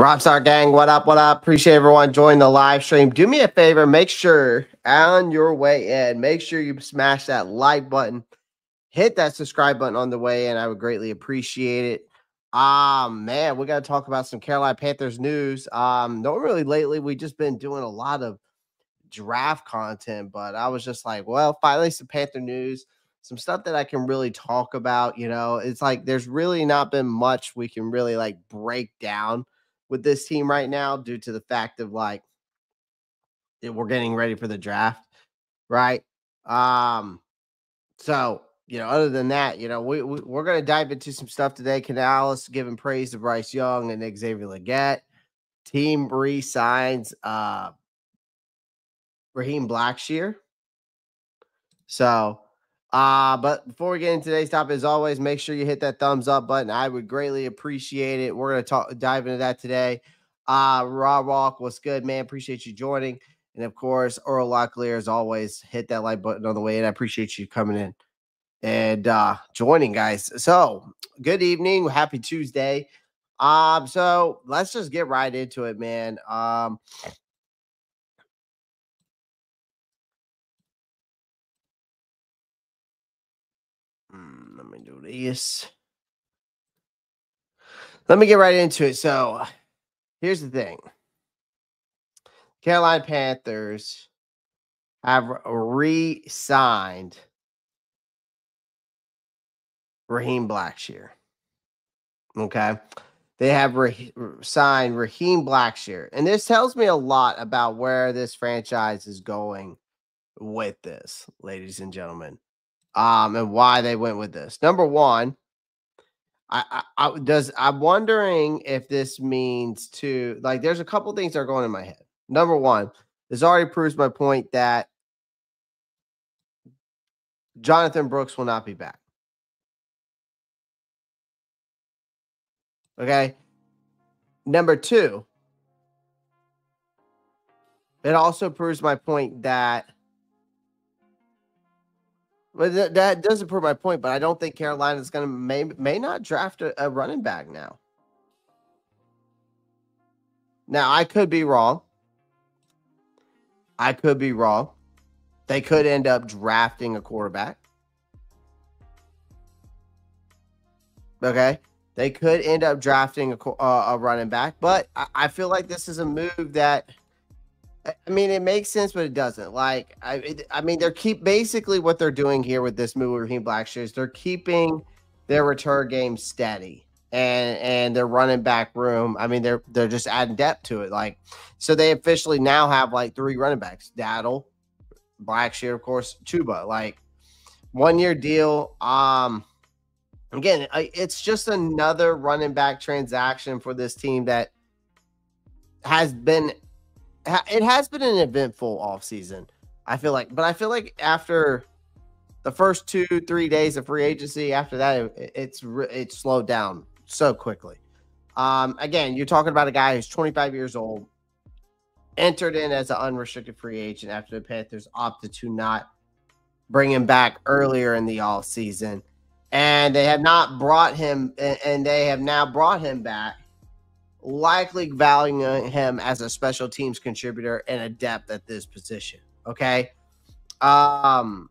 Rockstar Gang, what up? What up? Appreciate everyone joining the live stream. Do me a favor, make sure on your way in, make sure you smash that like button, hit that subscribe button on the way in. I would greatly appreciate it. Man, we got to talk about some Carolina Panthers news. Normally lately we just been doing a lot of draft content, but I was just like, well, finally some Panther news, some stuff that I can really talk about. It's like there's really not been much we can really like break down with this team right now due to the fact of like we're getting ready for the draft, right? So other than that, we're gonna dive into some stuff today. Canales giving praise to Bryce Young and Xavier Legette. Team re-signs Raheem Blackshear. So, but before we get into today's topic, as always, make sure you hit that thumbs up button. I would greatly appreciate it. We're gonna dive into that today. Ropp, what's good, man? Appreciate you joining. And of course, Earl Locklear, as always, hit that like button on the way in. I appreciate you coming in and joining, guys. So good evening. Happy Tuesday. So let's just get right into it, man. Let me do this. Let me get right into it. So here's the thing. Carolina Panthers have re-signed Raheem Blackshear. Okay. They have signed Raheem Blackshear. And this tells me a lot about where this franchise is going with this, ladies and gentlemen. And why they went with this. Number one, I'm wondering if this means there's a couple things that are going in my head. Number one, this already proves my point that Jonathan Brooks will not be back. Okay. Number two, it also proves my point that that doesn't prove my point, but I don't think Carolina is going to may not draft a running back now. Now, I could be wrong. They could end up drafting a quarterback. Okay. They could end up drafting a running back, but I feel like this is a move that, I mean, it makes sense, but it doesn't. Like, I mean, basically what they're doing here with this move with Raheem Blackshear is they're keeping their return game steady and their running back room. I mean, they're just adding depth to it. Like, so they officially now have like 3 running backs: Daddle, Blackshear, of course, Chuba. Like, 1-year deal. Again, it's just another running back transaction for this team that has been. It has been an eventful offseason, I feel like. But I feel like after the first 2-3 days of free agency, after that, it's slowed down so quickly. Again, you're talking about a guy who's 25 years old, entered in as an unrestricted free agent after the Panthers opted to not bring him back earlier in the offseason. And they have not brought him, and they have now brought him back, likely valuing him as a special teams contributor and a depth at this position. Okay. And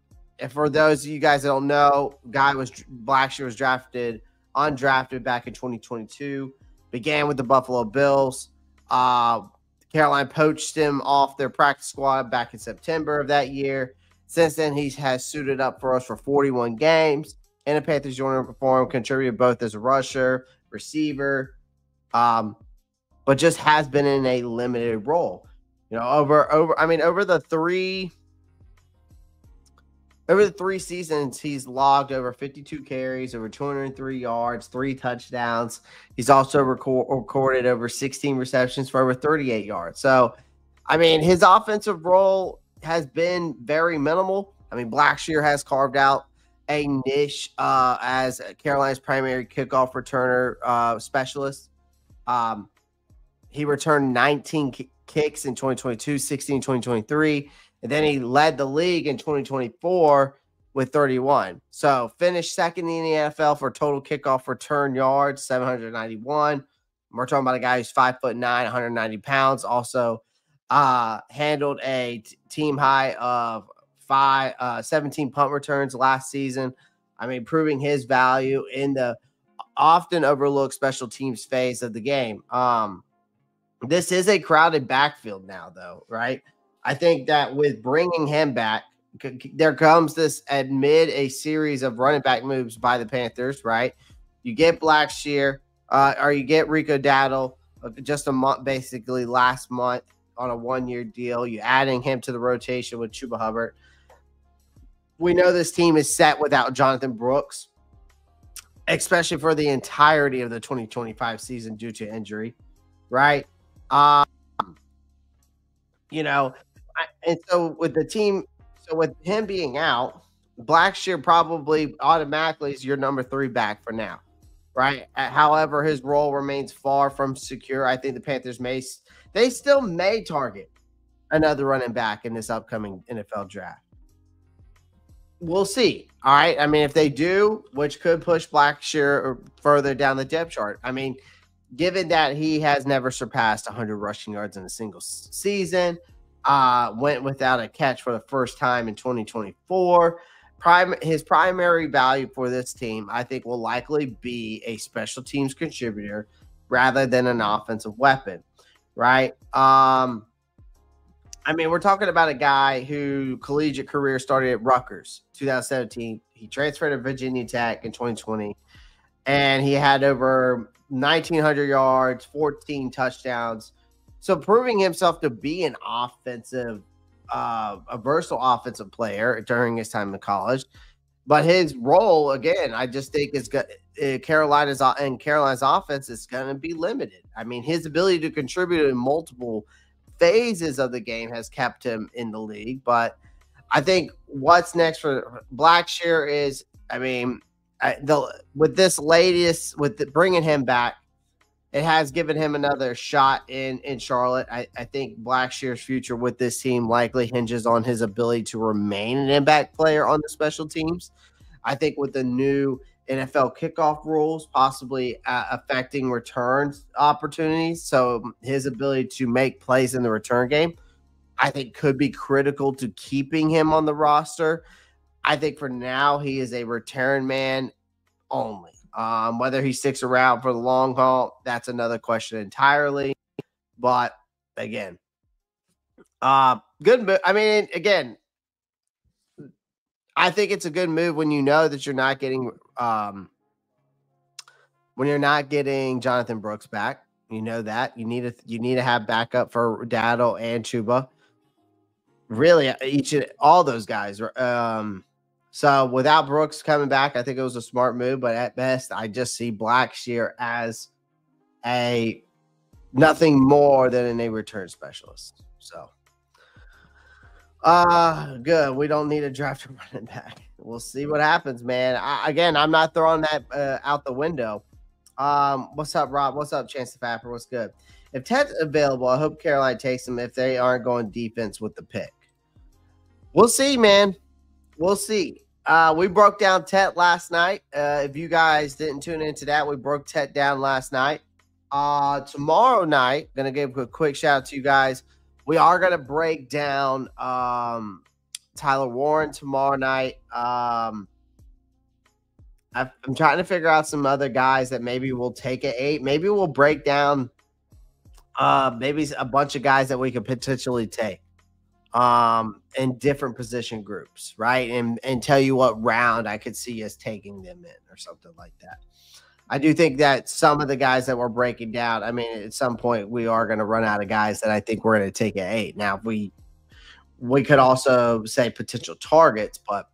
for those of you guys that don't know, Blackshear was undrafted back in 2022, began with the Buffalo Bills. Carolina poached him off their practice squad back in September of that year. Since then, he has suited up for us for 41 games in a Panthers uniform, contributed both as a rusher, receiver, but just has been in a limited role. Over the three seasons, he's logged over 52 carries, over 203 yards, 3 touchdowns. He's also recorded over 16 receptions for over 38 yards. So, I mean, his offensive role has been very minimal. I mean, Blackshear has carved out a niche as Carolina's primary kickoff returner specialist. He returned 19 kicks in 2022, 16 in 2023, and then he led the league in 2024 with 31. So finished second in the NFL for total kickoff return yards, 791. We're talking about a guy who's 5'9", 190 pounds. Also, handled a team high of 17 punt returns last season. I mean, proving his value in the often overlooked special teams phase of the game. This is a crowded backfield now, though, right? I think that with bringing him back, there comes this amid a series of running back moves by the Panthers, right? You get Blackshear, or you get Rico Dowdle just a month, basically last month on a 1-year deal. You adding him to the rotation with Chuba Hubbard. We know this team is set without Jonathan Brooks, especially for the entirety of the 2025 season due to injury, right? And so with the team, so with him being out, Blackshear probably automatically is your number 3 back for now, right? However, his role remains far from secure. I think the Panthers they still may target another running back in this upcoming NFL draft. We'll see. All right. I mean, if they do, which could push Blackshear further down the depth chart. I mean, given that he has never surpassed 100 rushing yards in a single season, went without a catch for the first time in 2024. His primary value for this team, I think, will likely be a special teams contributor rather than an offensive weapon, right? I mean, we're talking about a guy who collegiate career started at Rutgers, 2017. He transferred to Virginia Tech in 2020, and he had over 1,900 yards, 14 touchdowns. So proving himself to be an offensive, a versatile offensive player during his time in college. But his role, again, I just think is Carolina's offense is going to be limited. I mean, his ability to contribute in multiple phases of the game has kept him in the league. But I think what's next for Blackshear is, I mean, with bringing him back, it has given him another shot in Charlotte. I think Blackshear's future with this team likely hinges on his ability to remain an impact player on the special teams. I think with the new NFL kickoff rules possibly affecting returns opportunities, so his ability to make plays in the return game, I think could be critical to keeping him on the roster. I think for now he is a return man only. Whether he sticks around for the long haul, that's another question entirely. But again, good. I mean, again, I think it's a good move when you know that you're not getting Jonathan Brooks back. You know that you need to have backup for Dowdle and Chuba. Really, all those guys. So without Brooks coming back, I think it was a smart move. But at best, I just see Blackshear as nothing more than a return specialist. So, good. We don't need a draft running back. We'll see what happens, man. I'm not throwing that out the window. What's up, Rob? What's up, Chance the Fapper? What's good? If Ted's available, I hope Carolina takes him if they aren't going defense with the pick. We'll see, man. We'll see. We broke down Tet last night. If you guys didn't tune into that, we broke Tet down last night. Tomorrow night, going to give a quick shout out to you guys. We are going to break down Tyler Warren tomorrow night. I'm trying to figure out some other guys that maybe we'll take at 8. Maybe we'll break down maybe a bunch of guys that we could potentially take in different position groups, right? And tell you what round I could see us taking them in or something like that. I do think that some of the guys that we're breaking down, I mean, at some point we are going to run out of guys that I think we're going to take at 8. Now, if we could also say potential targets, but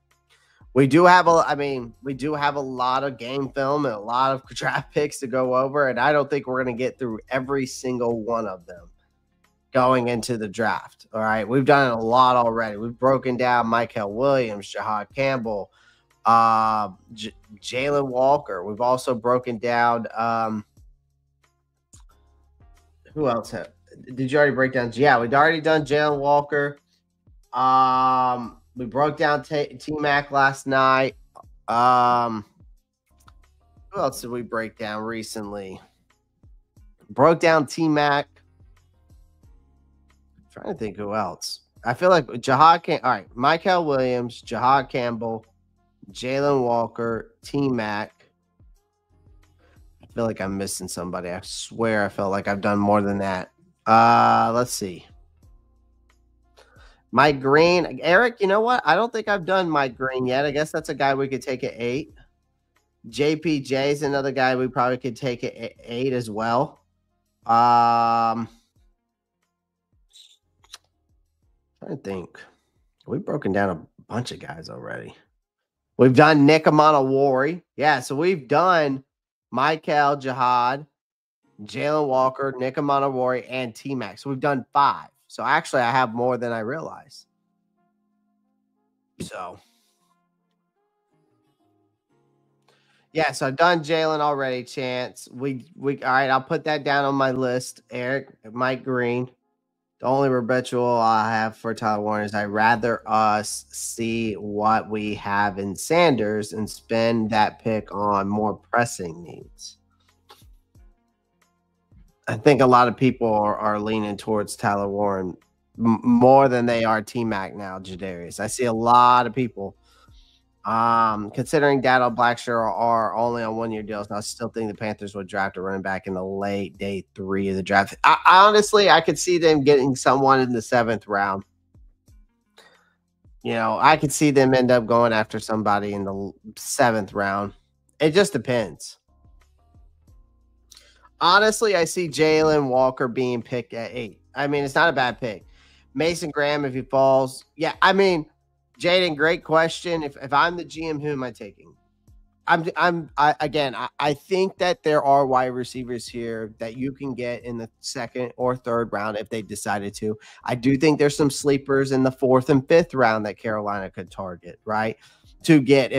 we do have a lot of game film and a lot of draft picks to go over, and I don't think we're going to get through every single one of them going into the draft. All right. We've done a lot already. We've broken down Michael Williams, Jahad Campbell, Jalen Walker. We've also broken down who else? Did you already break down? Yeah, we'd already done Jalen Walker. We broke down T-Mac last night. Who else did we break down recently? Broke down T-Mac. Trying to think who else. I feel like Jahad can. All right, Michael Williams, Jahad Campbell, Jalen Walker, T-Mac. I feel like I'm missing somebody. I swear I felt like I've done more than that. Let's see. Mike Green. Eric, you know what? I don't think I've done Mike Green yet. I guess that's a guy we could take at 8. JPJ is another guy we probably could take at 8 as well. Trying to think. We've broken down a bunch of guys already. We've done Nick Amanawari. Yeah, so we've done Michael Jahad, Jalen Walker, Nick Amanawari, and T-Mac. So we've done 5. So actually, I have more than I realized. So, yeah, so I've done Jalen already, Chance. We all right, I'll put that down on my list. Eric, Mike Green. The only perpetual I have for Tyler Warren is I'd rather us see what we have in Sanders and spend that pick on more pressing needs. I think a lot of people are leaning towards Tyler Warren more than they are T-Mac now, Jadarius. I see a lot of people. Considering Dado Blackshear are only on 1-year deals, I still think the Panthers would draft a running back in the late day 3 of the draft. Honestly, I could see them getting someone in the 7th round. You know, I could see them end up going after somebody in the 7th round. It just depends. Honestly, I see Jalen Walker being picked at 8. I mean, it's not a bad pick. Mason Graham, if he falls. Yeah, I mean, Jaden, great question. If I'm the GM, who am I taking? I think that there are wide receivers here that you can get in the 2nd or 3rd round if they decided to. I do think there's some sleepers in the 4th and 5th round that Carolina could target, right? To get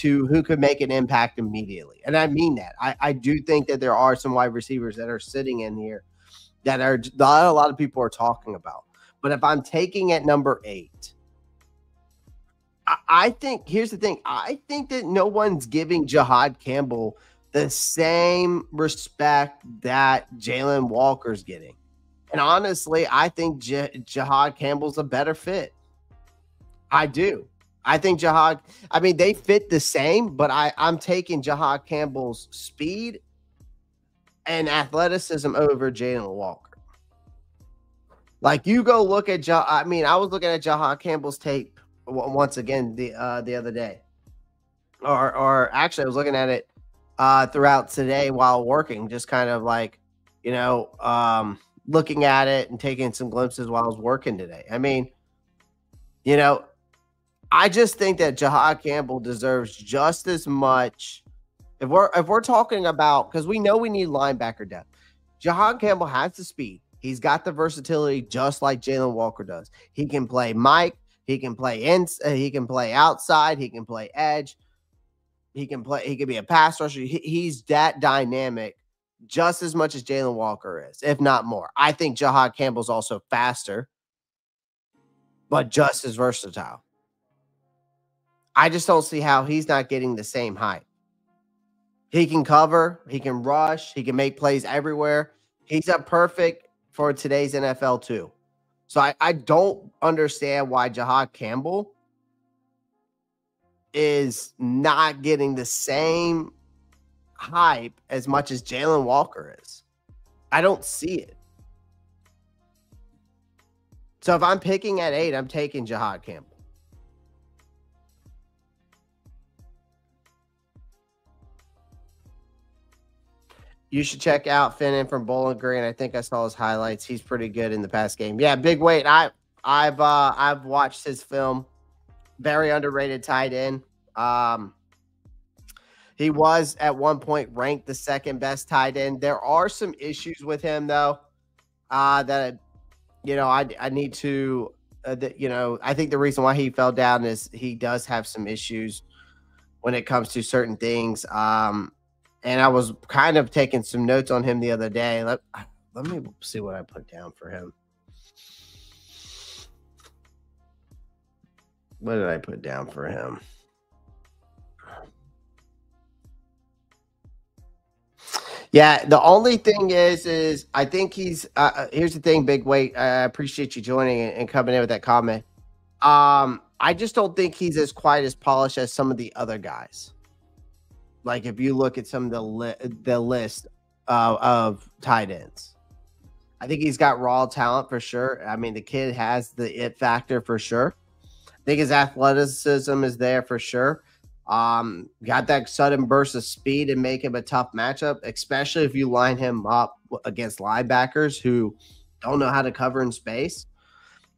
who could make an impact immediately. And I mean that. I do think that there are some wide receivers that are sitting in here that are not a lot of people are talking about. But if I'm taking at number 8, I think here's the thing. I think that no one's giving Jahad Campbell the same respect that Jalen Walker's getting. And honestly, I think Jahad Campbell's a better fit. I do. I think Jahad, I mean, they fit the same, but I'm taking Jahad Campbell's speed and athleticism over Jalen Walker. Like, you go look at I was looking at Jahad Campbell's tape once again the other day, or actually I was looking at it throughout today while working, just kind of like, looking at it and taking some glimpses while I was working today. I mean, I just think that Jahad Campbell deserves just as much. If we're talking about, because we know we need linebacker depth, Jahad Campbell has the speed. He's got the versatility just like Jalen Walker does. He can play Mike. He can play he can play outside. He can play edge. He can be a pass rusher. He's that dynamic just as much as Jalen Walker is, if not more. I think Jahad Campbell's also faster, but just as versatile. I just don't see how he's not getting the same hype. He can cover. He can rush. He can make plays everywhere. He's a perfect for today's NFL too. So I don't understand why Jahad Campbell is not getting the same hype as much as Jalen Walker is. I don't see it. So if I'm picking at 8, I'm taking Jahad Campbell. You should check out Finnan from Bowling Green. I think I saw his highlights. He's pretty good in the past game. Yeah, big weight. I've watched his film. Very underrated tight end. He was at one point ranked the 2nd best tight end. There are some issues with him though. That I need to. I think the reason why he fell down is he does have some issues when it comes to certain things. And I was kind of taking some notes on him the other day. Let me see what I put down for him. What did I put down for him? Yeah, the only thing is I think he's here's the thing, Big Weight. I appreciate you joining and coming in with that comment. I just don't think he's as quite as polished as some of the other guys. Like if you look at some of the list of tight ends, I think he's got raw talent for sure. I mean, the kid has the it factor for sure. I think his athleticism is there for sure. Got that sudden burst of speed and make him a tough matchup, especially if you line him up against linebackers who don't know how to cover in space.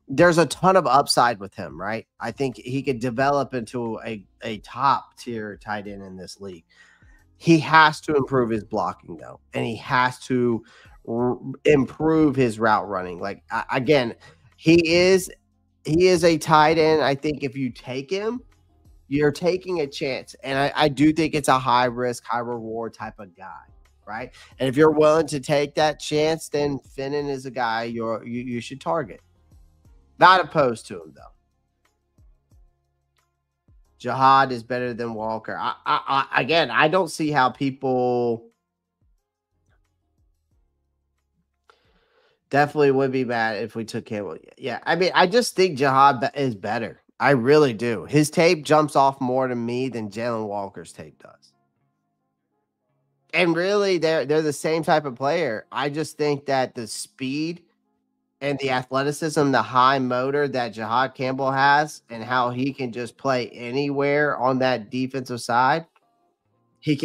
There's a ton of upside with him, right? I think he could develop into a top tier tight end in this league. He has to improve his blocking though, and he has to improve his route running. Like again, he is a tight end. I think if you take him, you're taking a chance, and I do think it's a high risk, high reward type of guy, right? And if you're willing to take that chance, then Finnan is a guy you should target. Not opposed to him though. Jihad is better than Walker. Again, I don't see how people definitely would be mad if we took him. Yeah, I mean, I just think Jihad is better. I really do. His tape jumps off more to me than Jalen Walker's tape does. And really, they're the same type of player. I just think that the speed and the athleticism, the high motor that Jihad Campbell has, and how he can just play anywhere on that defensive side,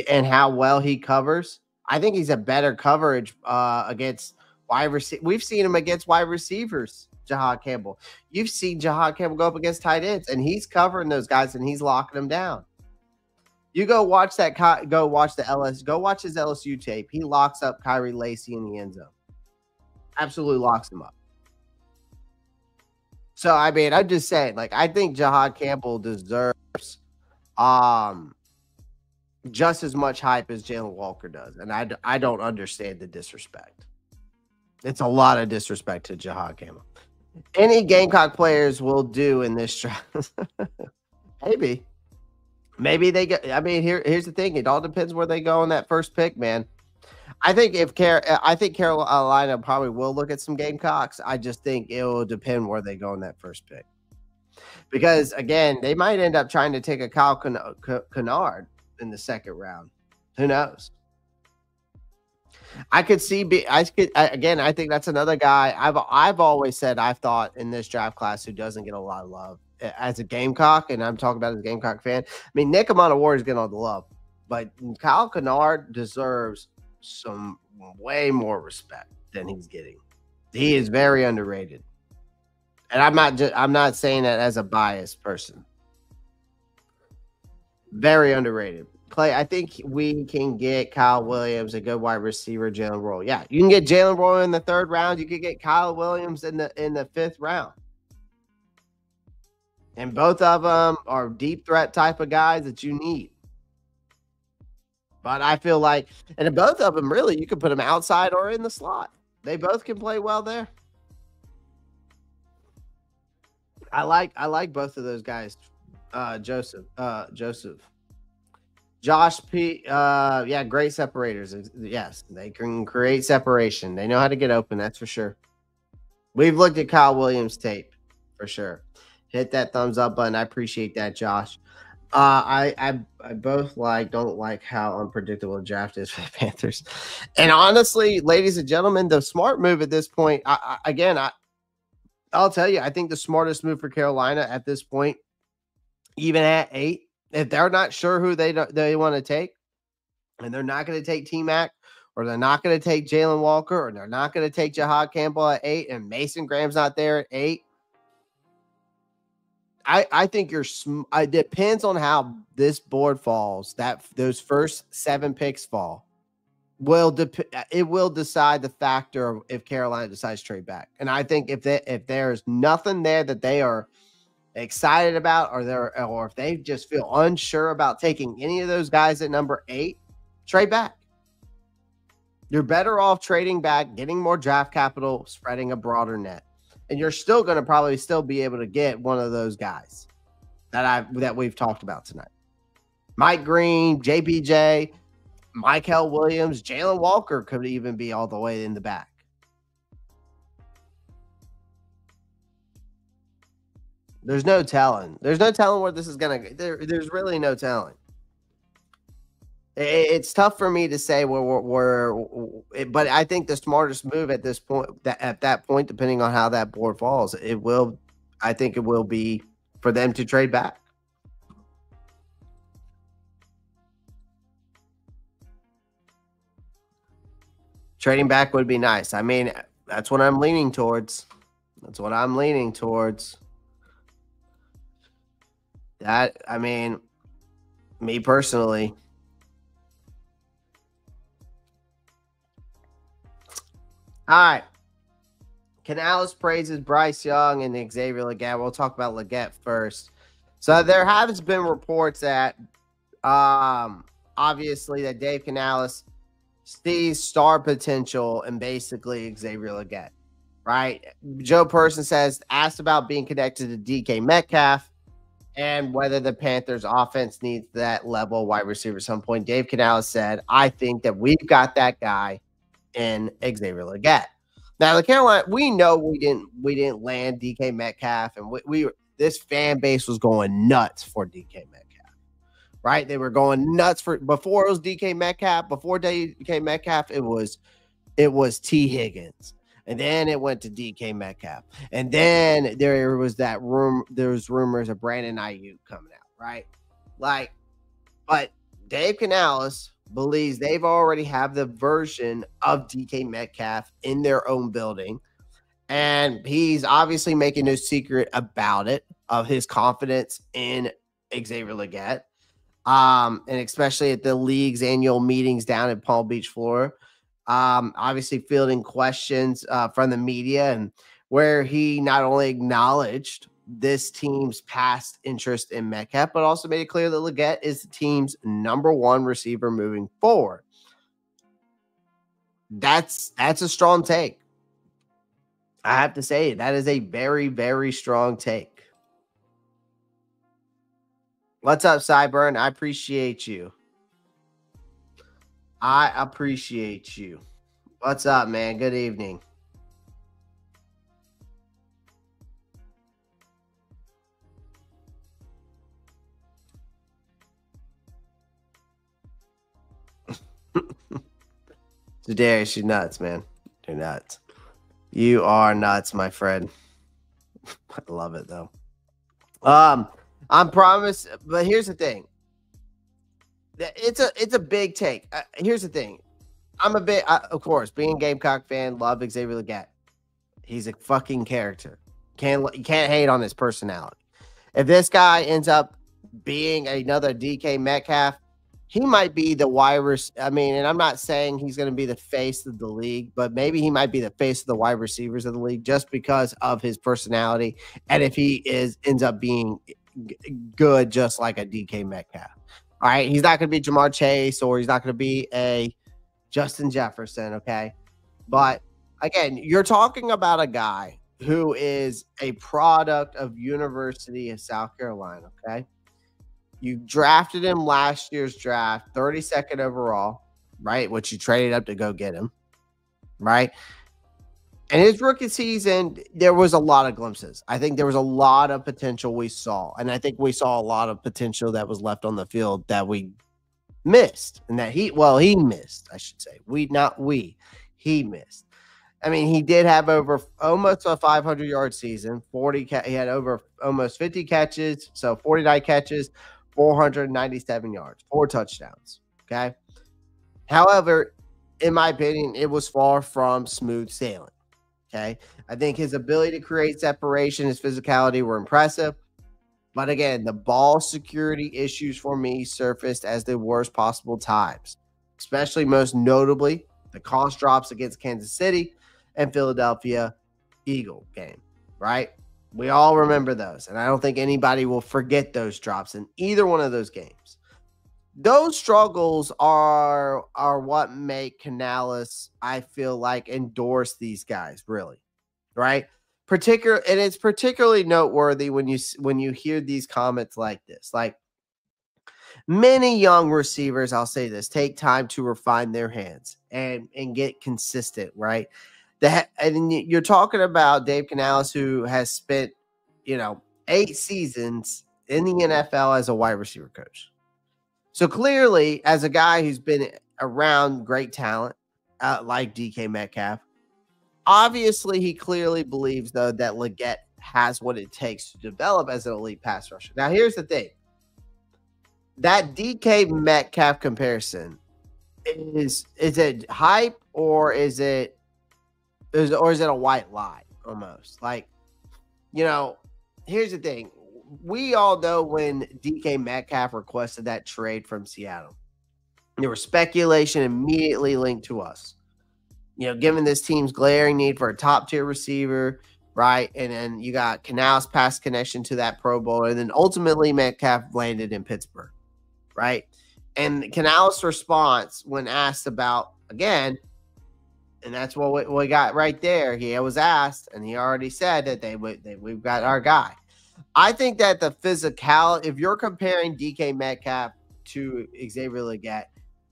and how well he covers. I think he's a better coverage against wide receiver. We've seen him against wide receivers, Jihad Campbell. You've seen Jihad Campbell go up against tight ends, and he's covering those guys and he's locking them down. You go watch his LSU tape. He locks up Kyrie Lacey in the end zone. Absolutely locks him up. So, I mean, I'm just saying, like, I think Jihad Campbell deserves just as much hype as Jalen Walker does. And I don't understand the disrespect. It's a lot of disrespect to Jihad Campbell. Any Gamecock players will do in this draft. Maybe they get. I mean, here's the thing. It all depends where they go in that first pick, man. I think Carolina probably will look at some Gamecocks. I just think it will depend where they go in that first pick. Because, again, they might end up trying to take a Kyle Kennard in the second round. Who knows? I think that's another guy. I've always said I've thought in this draft class who doesn't get a lot of love as a Gamecock, and I'm talking about as a Gamecock fan. I mean, Nick Amon-Award is getting all the love, but Kyle Kennard deserves some way more respect than he's getting. He is very underrated, and I'm not saying that as a biased person. Very underrated. Clay, I think we can get Kyle Williams, a good wide receiver, Jalen Roll. Yeah, you can get Jalen Roll in the third round. You could get Kyle Williams in the fifth round. And both of them are deep threat type of guys that you need. But I feel like, and both of them, really, you could put them outside or in the slot. They both can play well there. I like both of those guys. Joseph. Josh P. Yeah, great separators. Yes, they can create separation. They know how to get open, that's for sure. We've looked at Kyle Williams' tape for sure. Hit that thumbs up button. I appreciate that, Josh. I both don't like how unpredictable the draft is for the Panthers. And honestly, ladies and gentlemen, the smart move at this point, I'll tell you, I think the smartest move for Carolina at this point, even at 8, if they're not sure who they want to take, and they're not going to take T-Mac, or they're not going to take Jalen Walker, or they're not going to take Jihad Campbell at 8, and Mason Graham's not there at 8, I think it depends on how this board falls. That those first 7 picks fall it will decide the factor of if Carolina decides to trade back. And I think if there's nothing there that they are excited about, or if they just feel unsure about taking any of those guys at number 8, trade back. You're better off trading back, getting more draft capital, spreading a broader net. And you're still going to probably still be able to get one of those guys that we've talked about tonight. Mike Green, JPJ, Michael Williams, Jalen Walker could even be all the way in the back. There's no telling. There's no telling where this is going to go. There's really no telling. It's tough for me to say but I think the smartest move at this point, at that point, depending on how that board falls, I think it will be for them to trade back. Trading back would be nice. I mean, that's what I'm leaning towards. That's what I'm leaning towards. That, I mean, me personally. All right. Canales praises Bryce Young and Xavier Legette. We'll talk about Legette first. So there has been reports that obviously that Dave Canales sees star potential in basically Xavier Legette, right? Joe Person says, asked about being connected to DK Metcalf and whether the Panthers offense needs that level wide receiver at some point. Dave Canales said, I think that we've got that guy in Xavier Legette. Now, the Carolina, we know we didn't land DK Metcalf, and this fan base was going nuts for DK Metcalf, right? They were going nuts before it was DK Metcalf. Before DK Metcalf, it was T. Higgins, and then it went to DK Metcalf, and then there was rumors of Brandon Ayuk coming out, right? But Dave Canales believes they've already have the version of DK Metcalf in their own building. And he's obviously making no secret about it, of his confidence in Xavier Legette. And especially at the league's annual meetings down in Palm Beach, Florida. Obviously fielding questions from the media, and where he not only acknowledged this team's past interest in Metcalf, but also made it clear that Legette is the team's #1 receiver moving forward. That's a strong take. I have to say, that is a very, very strong take. What's up, Cyburn? I appreciate you. I appreciate you. What's up, man? Good evening. Darius, you're nuts, man. You're nuts. You are nuts, my friend. I love it though. I'm promised, but here's the thing. It's a big take. Here's the thing. I'm a bit, of course, being a Gamecock fan, love Xavier Legette. He's a fucking character. You can't hate on his personality. If this guy ends up being another DK Metcalf, he might be the wide receiver. I mean, and I'm not saying he's going to be the face of the league, but maybe he might be the face of the wide receivers of the league just because of his personality. And if he ends up being good, just like a DK Metcalf. All right. He's not going to be Jamar Chase, or he's not going to be a Justin Jefferson. Okay. But again, you're talking about a guy who is a product of University of South Carolina. Okay. You drafted him last year's draft, 32nd overall, right? Which you traded up to go get him, right? And his rookie season, there was a lot of glimpses. I think there was a lot of potential we saw. And I think we saw a lot of potential that was left on the field that we missed. And that he missed, I should say. He missed. I mean, he did have almost a 500-yard season. He had over almost 50 catches, so 49 catches, 497 yards, 4 touchdowns. Okay. However, in my opinion, it was far from smooth sailing. Okay. I think his ability to create separation, his physicality were impressive. But again, the ball security issues for me surfaced as the worst possible times, especially most notably the cost drops against Kansas City and Philadelphia Eagle game, right? We all remember those, and I don't think anybody will forget those drops in either one of those games. Those struggles are what make Canales, I feel like, endorse these guys, really, right? And it's particularly noteworthy when you hear these comments like this. Like, Many young receivers, I'll say this, take time to refine their hands and get consistent, right? And you're talking about Dave Canales, who has spent, 8 seasons in the NFL as a wide receiver coach. So clearly, as a guy who's been around great talent, like DK Metcalf, obviously he clearly believes, though, that Legette has what it takes to develop as an elite pass rusher. Now, here's the thing. That DK Metcalf comparison is it hype, or is it a white lie almost? Like, here's the thing. We all know when DK Metcalf requested that trade from Seattle, there was speculation immediately linked to us. Given this team's glaring need for a top-tier receiver, right? And then you got Canales' pass connection to that Pro Bowl, and then ultimately Metcalf landed in Pittsburgh, right? And Canales' response when asked about, again, and that's what we got right there. He was asked, and he already said that we've got our guy. I think that the physicality, if you're comparing DK Metcalf to Xavier Legette,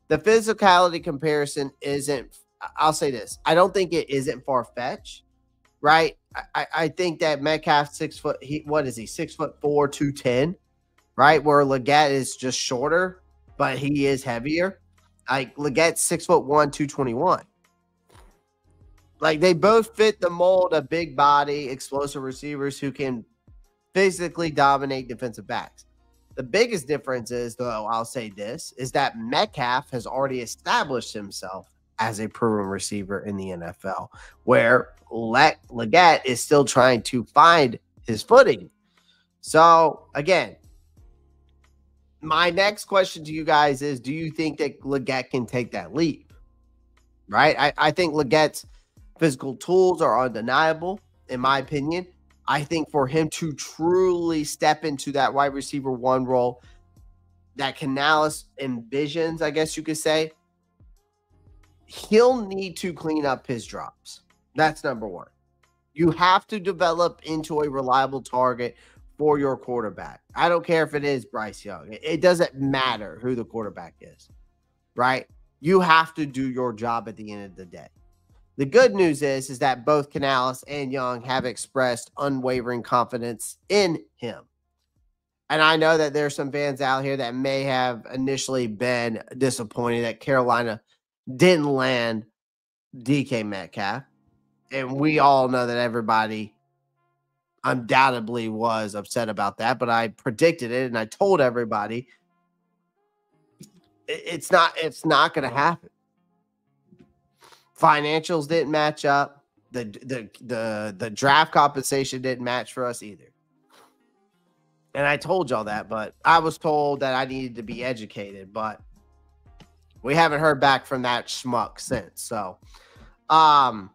the physicality comparison isn't, I'll say this, I don't think it isn't far-fetched, right? I think that Metcalf's 6 foot, what is he, 6'4", 210, right? Where Legette is just shorter, but he is heavier. Like Legette's 6'1", 221. Like they both fit the mold of big body, explosive receivers who can physically dominate defensive backs. The biggest difference is, though, I'll say this, is that Metcalf has already established himself as a proven receiver in the NFL, where Legette is still trying to find his footing. So, again, my next question to you guys is, do you think that Legette can take that leap? Right? I think Legette's physical tools are undeniable, in my opinion. I think for him to truly step into that wide receiver 1 role that Canales envisions, I guess you could say, he'll need to clean up his drops. That's number 1. You have to develop into a reliable target for your quarterback. I don't care if it is Bryce Young. It doesn't matter who the quarterback is, right? You have to do your job at the end of the day. The good news is that both Canales and Young have expressed unwavering confidence in him. And I know that there's some fans out here that may have initially been disappointed that Carolina didn't land DK Metcalf. And we all know that everybody undoubtedly was upset about that, but I predicted it and I told everybody it's not going to happen. Financials didn't match up. The draft compensation didn't match for us either. And I told y'all that, but I was told that I needed to be educated, but we haven't heard back from that schmuck since. So, I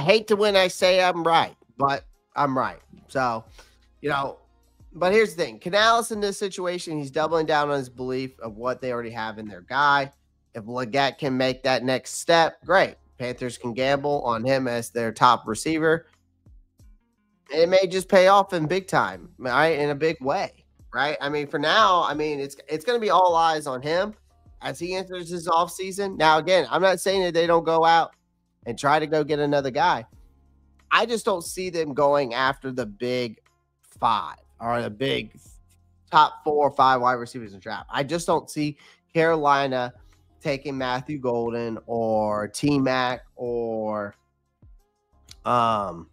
hate to when I say I'm right, but I'm right. So, but here's the thing. Canales in this situation, he's doubling down on his belief of what they already have in their guy. If Legette can make that next step, great. Panthers can gamble on him as their top receiver. It may just pay off in big time, right? In a big way, right? I mean, for now, I mean, it's going to be all eyes on him as he enters his offseason. Now, again, I'm not saying that they don't go out and try to go get another guy. I just don't see them going after the big 5 or the big top 4 or 5 wide receivers in the draft. I just don't see Carolina taking Matthew Golden or T-Mac or Emeka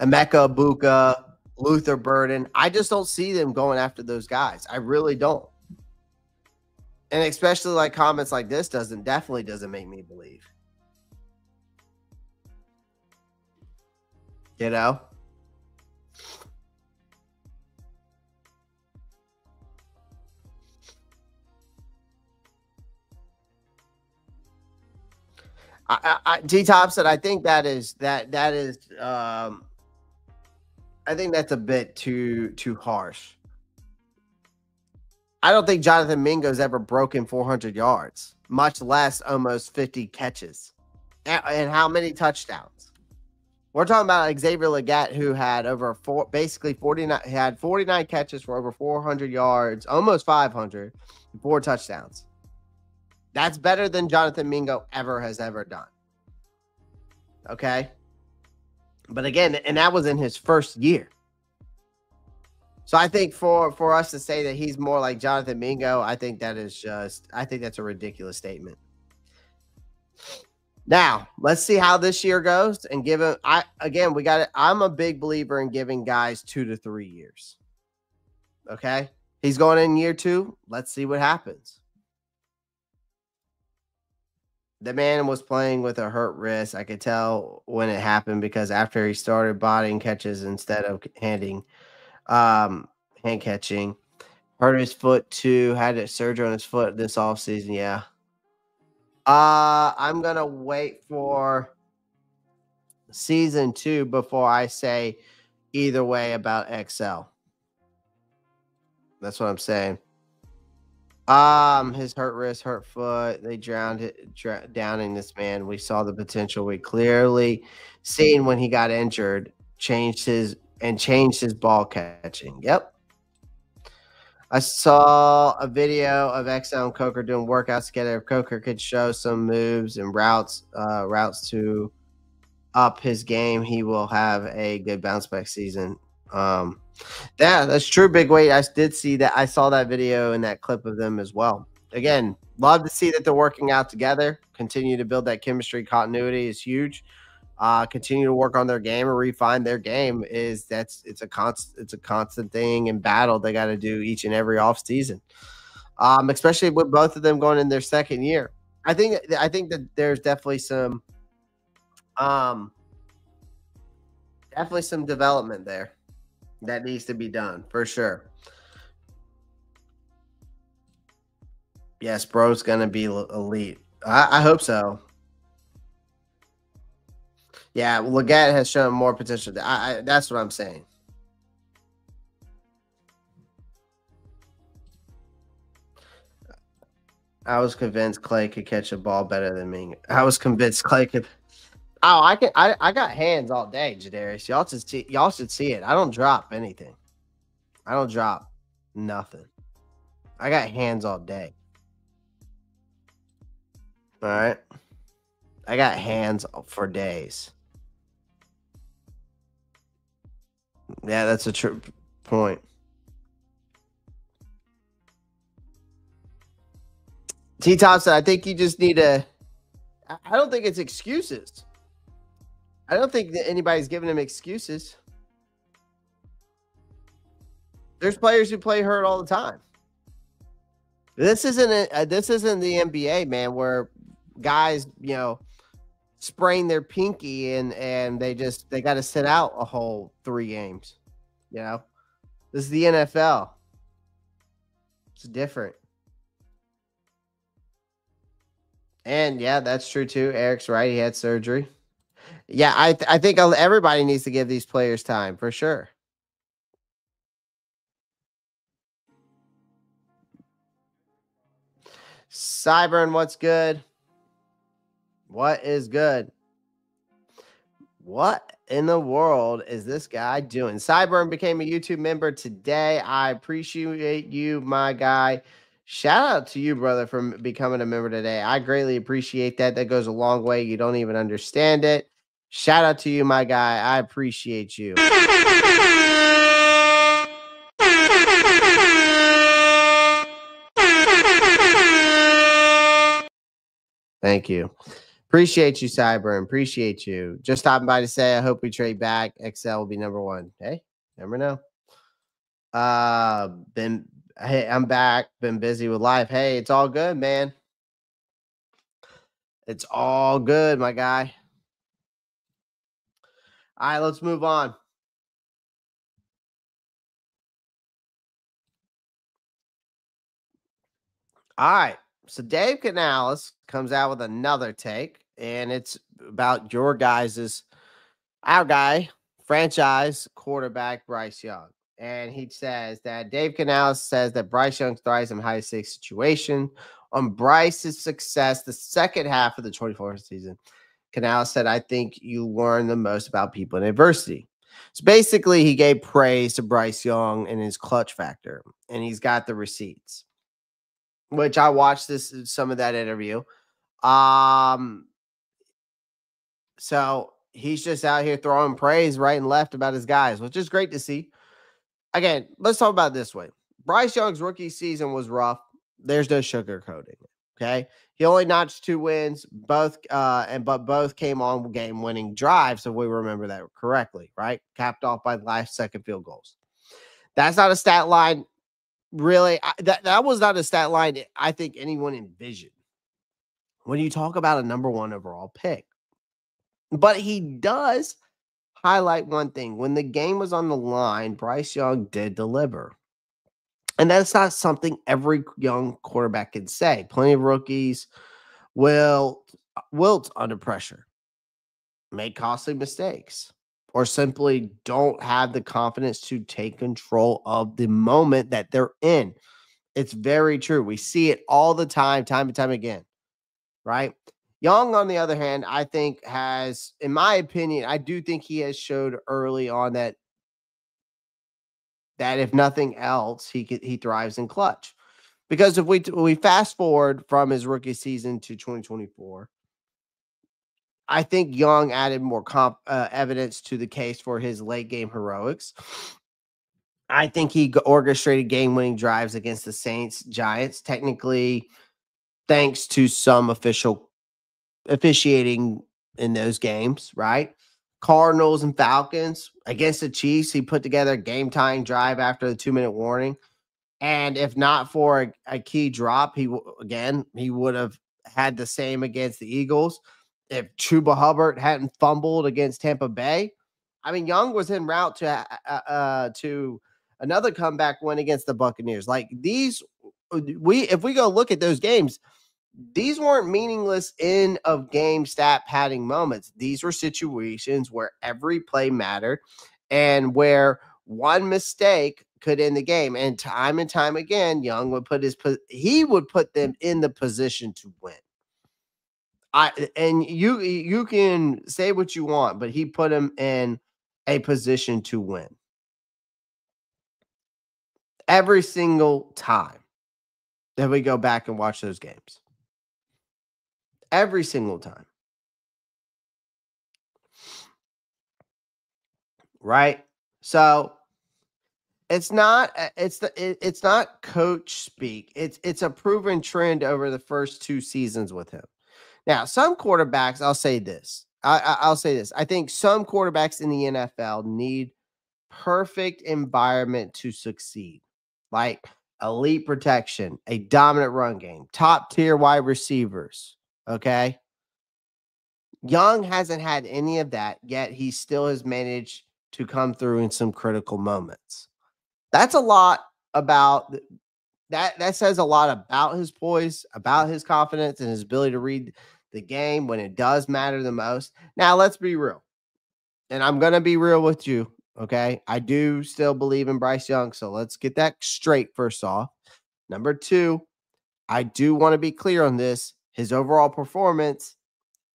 Ibuka, Luther Burden. I just don't see them going after those guys. I really don't. And especially like comments like this definitely doesn't make me believe. You know? T-Top said, I think that is I think that's a bit too harsh. I don't think Jonathan Mingo's ever broken 400 yards, much less almost 50 catches. And how many touchdowns? We're talking about Xavier Legette, who had basically 49, had 49 catches for over 400 yards, almost 500, 4 touchdowns. That's better than Jonathan Mingo has ever done. Okay. But again, and that was in his first year. So I think for us to say that he's more like Jonathan Mingo, I think that's a ridiculous statement. Now, let's see how this year goes and give him. I'm a big believer in giving guys 2 to 3 years. Okay. He's going in year 2. Let's see what happens. The man was playing with a hurt wrist. I could tell when it happened because after he started bodying catches instead of hand catching, hurt his foot too, had a surgery on his foot this offseason. Yeah. I'm going to wait for season 2 before I say either way about XL. That's what I'm saying. His hurt wrist, hurt foot. They downing this man. We saw the potential. We clearly seen when he got injured, changed his ball catching. Yep. I saw a video of XL and Coker doing workouts together. If Coker could show some moves and routes to up his game, he will have a good bounce back season. Yeah, that's true, Big Weight. I did see that. I saw that video and that clip of them as well. Again, love to see that they're working out together. Continue to build that chemistry. Continuity is huge. Continue to work on their game and refine their game. It's a constant thing and battle they got to do each and every off season. Especially with both of them going in their second year. I think that there's definitely some development there that needs to be done for sure. Yes, bro's gonna be elite. I hope so. Yeah, Legette has shown more potential. That's what I'm saying. I was convinced Clay could catch a ball better than me. I was convinced Clay could. Oh, I got hands all day, Jadarius. Y'all should see it. I don't drop anything. I don't drop nothing. I got hands all day. All right. I got hands for days. Yeah, that's a true point. T-Top said, I think you just need I don't think it's excuses. I don't think that anybody's giving him excuses. There's players who play hurt all the time. This isn't the NBA, man, where guys, sprain their pinky and they got to sit out a whole 3 games. This is the NFL. It's different. And yeah, that's true too. Eric's right. He had surgery. Yeah, I think everybody needs to give these players time for sure. Cyburn, what's good? What is good? What in the world is this guy doing? Cyburn became a YouTube member today. I appreciate you, my guy. Shout out to you, brother, for becoming a member today. I greatly appreciate that. That goes a long way. You don't even understand it. Shout out to you, my guy. I appreciate you. Thank you. Appreciate you, Cyburn. Appreciate you. Just stopping by to say I hope we trade back. XL will be number 1. Hey, never know. Hey, I'm back. Been busy with life. Hey, it's all good, man. It's all good, my guy. All right, let's move on. All right. So Dave Canales comes out with another take, and it's about our guy, franchise quarterback Bryce Young. And he says that Dave Canales says that Bryce Young thrives in high-stakes situation. On Bryce's success the second half of the 24th season, Canales said, I think you learn the most about people in adversity. So basically, he gave praise to Bryce Young and his clutch factor, and he's got the receipts, which I watched some of that interview. So he's just out here throwing praise right and left about his guys, which is great to see. Again, let's talk about it this way. Bryce Young's rookie season was rough. There's no sugarcoating it. Okay. He only notched 2 wins, but both came on game-winning drives, if we remember that correctly, right? Capped off by last second field goals. That's not a stat line, really. That was not a stat line I think anyone envisioned when you talk about a number 1 overall pick. But he does highlight one thing. When the game was on the line, Bryce Young did deliver. And that's not something every young quarterback can say. Plenty of rookies will wilt under pressure, make costly mistakes, or simply don't have the confidence to take control of the moment that they're in. It's very true. We see it all the time and time again, right? Young, on the other hand, I think has, in my opinion, I do think he has showed early on that if nothing else, he thrives in clutch. Because if we fast forward from his rookie season to 2024, I think Young added more evidence to the case for his late game heroics. I think he orchestrated game-winning drives against the Saints, Giants, technically thanks to some officiating in those games, right? Cardinals and Falcons against the Chiefs, he put together a game-tying drive after the 2-minute warning. And if not for a key drop, he would have had the same against the Eagles. If Chuba Hubbard hadn't fumbled against Tampa Bay, I mean, Young was en route to another comeback win against the Buccaneers. Like these, if we go look at those games, these weren't meaningless end of game stat padding moments. These were situations where every play mattered and where one mistake could end the game. And time again, Young would put them in the position to win. You can say what you want, but he put him in a position to win every single time that we go back and watch those games. Every single time. Right? So it's not coach speak. It's a proven trend over the first 2 seasons with him. Now, some quarterbacks, I'll say this. I'll say this. I think some quarterbacks in the NFL need perfect environment to succeed, like elite protection, a dominant run game, top tier wide receivers. Okay. Young hasn't had any of that, yet he still has managed to come through in some critical moments. That's a lot about that. That says a lot about his poise, about his confidence, and his ability to read the game when it does matter the most. Now, let's be real. And I'm going to be real with you, okay? I do still believe in Bryce Young, so let's get that straight first off. Number 2, I do want to be clear on this. His overall performance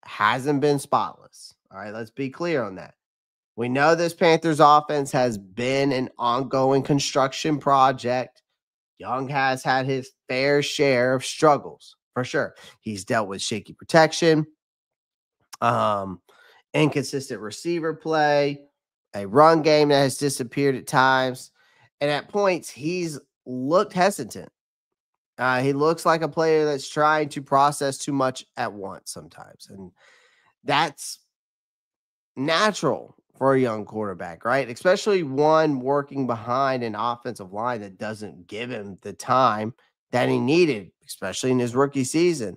hasn't been spotless. All right, let's be clear on that. We know this Panthers offense has been an ongoing construction project. Young has had his fair share of struggles, for sure. He's dealt with shaky protection, inconsistent receiver play, a run game that has disappeared at times, and at points he's looked hesitant. He looks like a player that's trying to process too much at once sometimes, and that's natural for a young quarterback, right? Especially one working behind an offensive line that doesn't give him the time that he needed, especially in his rookie season.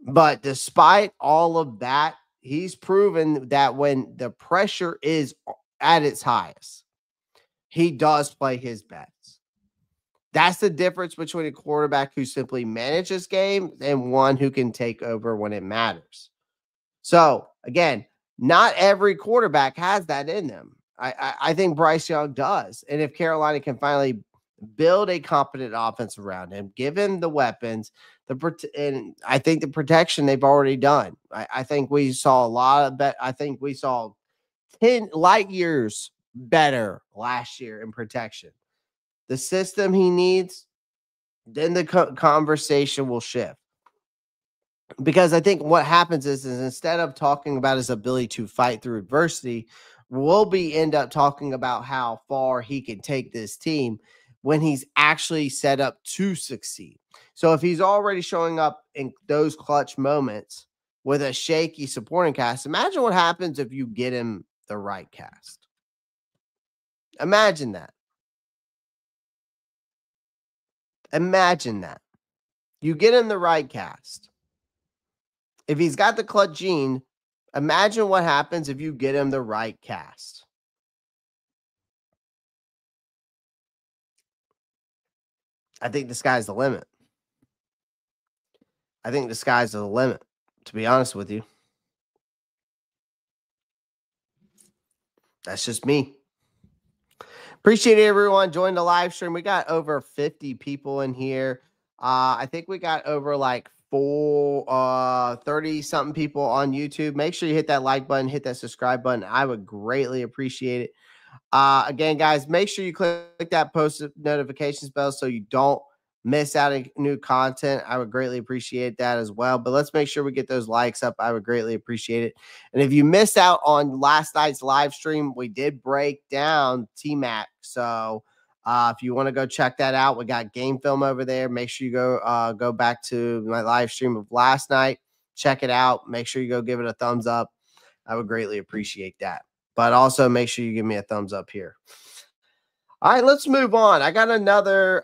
But despite all of that, he's proven that when the pressure is at its highest, he does play his best. That's the difference between a quarterback who simply manages games and one who can take over when it matters. So, again, not every quarterback has that in them. I think Bryce Young does. And if Carolina can finally build a competent offense around him, give him the weapons, and I think the protection they've already done. I think we saw a lot of I think we saw 10 light years better last year in protection. The system he needs, then the conversation will shift. Because I think what happens is instead of talking about his ability to fight through adversity, we'll end up talking about how far he can take this team when he's actually set up to succeed. So if he's already showing up in those clutch moments with a shaky supporting cast, imagine what happens if you get him the right cast. Imagine that. Imagine that. You get him the right cast. If he's got the clutch gene, imagine what happens if you get him the right cast. I think the sky's the limit. I think the sky's the limit, to be honest with you. That's just me. Appreciate everyone joining the live stream. We got over 50 people in here. I think we got over like 30 something people on YouTube. Make sure you hit that like button, hit that subscribe button. I would greatly appreciate it. Again, guys, make sure you click that post notifications bell so you don't miss out on new content. I would greatly appreciate that as well. But let's make sure we get those likes up. I would greatly appreciate it. And if you missed out on last night's live stream, we did break down T-Mac. So if you want to go check that out, we got game film over there. Make sure you go back to my live stream of last night. Check it out. Make sure you go give it a thumbs up. I would greatly appreciate that. But also make sure you give me a thumbs up here. All right, let's move on. I got another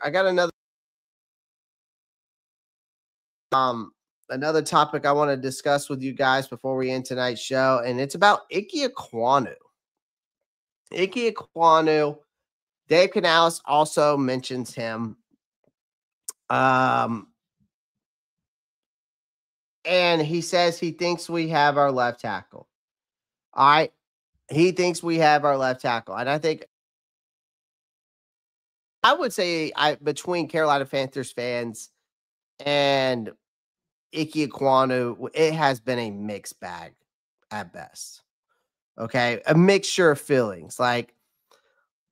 topic I want to discuss with you guys before we end tonight's show, and it's about Ike Ekwonu. Ike Ekwonu, Dave Canales also mentions him. And he says he thinks we have our left tackle. All right. He thinks we have our left tackle. And I would say between Carolina Panthers fans and Ike Ekwonu, it has been a mixed bag at best. Okay. A mixture of feelings. Like,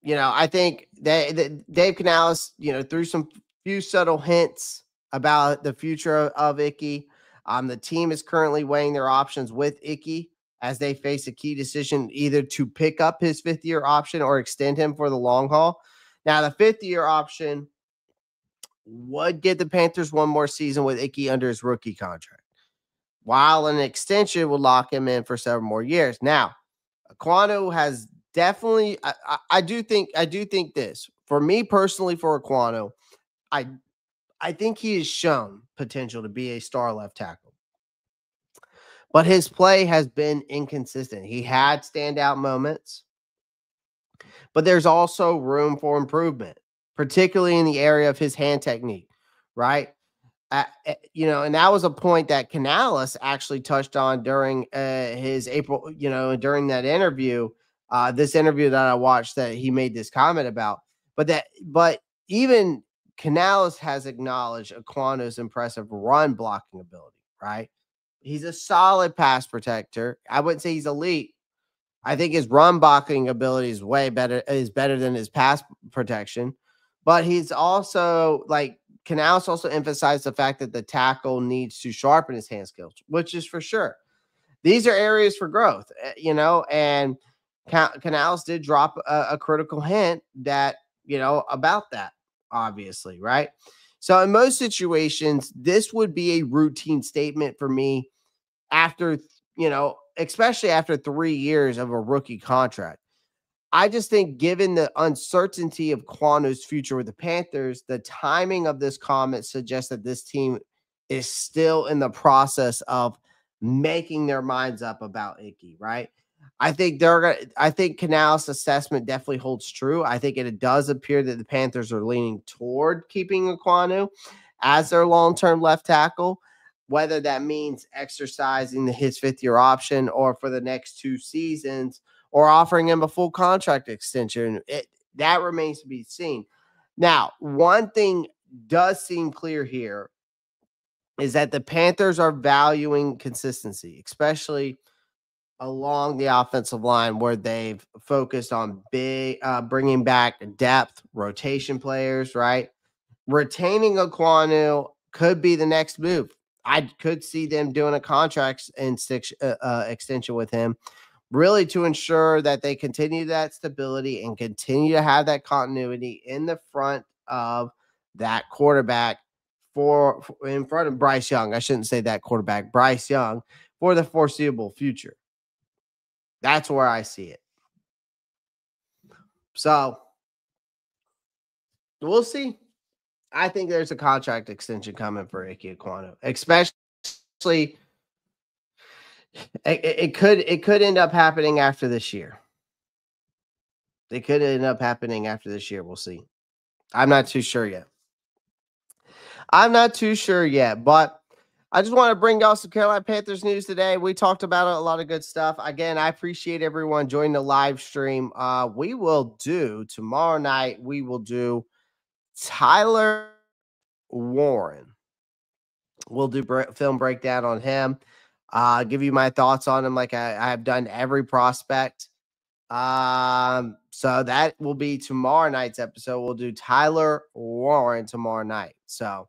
I think Dave Canales, threw some few subtle hints about the future of Ike. The team is currently weighing their options with Ike as they face a key decision either to pick up his fifth-year option or extend him for the long haul. Now, the fifth-year option would get the Panthers one more season with Ike under his rookie contract, while an extension would lock him in for several more years. Now, Ekwonu has definitely, I do think this. For me personally, for Ekwonu, I think he has shown potential to be a star left tackle. But his play has been inconsistent. He had standout moments, but there's also room for improvement, particularly in the area of his hand technique, right? And that was a point that Canales actually touched on during his April, during that interview, this interview that I watched that he made this comment about. But even Canales has acknowledged Ekwonu's impressive run blocking ability, right? He's a solid pass protector. I wouldn't say he's elite. I think his run blocking ability is better than his pass protection. But he's also Canales also emphasized the fact that the tackle needs to sharpen his hand skills, which is for sure. These are areas for growth, and Canales did drop a critical hint that, about that, obviously, right? So in most situations, this would be a routine statement for me after, especially after 3 years of a rookie contract. I just think given the uncertainty of Kwanu's future with the Panthers, the timing of this comment suggests that this team is still in the process of making their minds up about Ike, right? I think Canales' assessment definitely holds true. I think it does appear that the Panthers are leaning toward keeping Ekwonu as their long-term left tackle, whether that means exercising his fifth-year option or for the next 2 seasons or offering him a full contract extension. That remains to be seen. Now, one thing does seem clear here is that the Panthers are valuing consistency, especially along the offensive line where they've focused on bringing back depth, rotation players, right? Retaining Aquanu could be the next move. I could see them doing a contract extension with him, really to ensure that they continue that stability and continue to have that continuity in the front of that quarterback for in front of Bryce Young. I shouldn't say that quarterback, Bryce Young, for the foreseeable future. That's where I see it. So we'll see. I think there's a contract extension coming for Ike Aquanu, especially it could end up happening after this year. It could end up happening after this year. We'll see. I'm not too sure yet. But I just want to bring y'all some Carolina Panthers news today. We talked about a lot of good stuff. Again, I appreciate everyone joining the live stream. We will do tomorrow night. We will do Tyler Warren. We'll do film breakdown on him. Give you my thoughts on him like I have done every prospect. So that will be tomorrow night's episode. We'll do Tyler Warren tomorrow night. So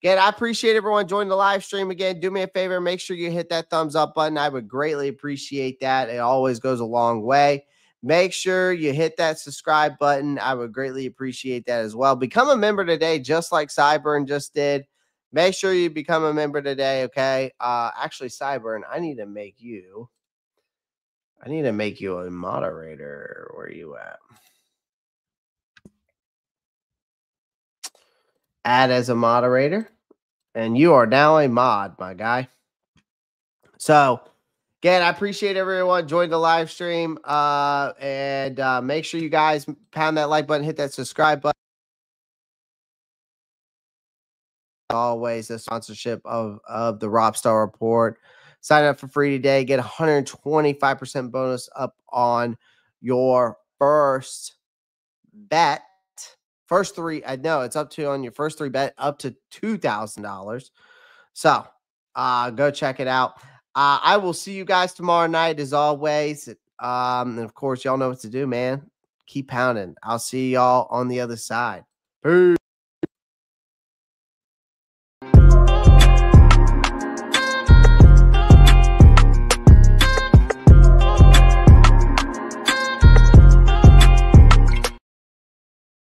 again, I appreciate everyone joining the live stream. Again, do me a favor. Make sure you hit that thumbs up button. I would greatly appreciate that. It always goes a long way. Make sure you hit that subscribe button. I would greatly appreciate that as well. Become a member today, just like Cyburn just did. Make sure you become a member today, okay? Actually, Cyburn, I need to make you a moderator. Where are you at? Add as a moderator. And you are now a mod, my guy. So, again, I appreciate everyone joining the live stream. And make sure you guys pound that like button, hit that subscribe button. Always a sponsorship of the Ropp Star Report. Sign up for free today. Get 125% bonus up on your first bet. First three, I know it's up to on your first three bet up to $2,000. So go check it out. I will see you guys tomorrow night as always. And of course, y'all know what to do, man. Keep pounding. I'll see y'all on the other side. Peace.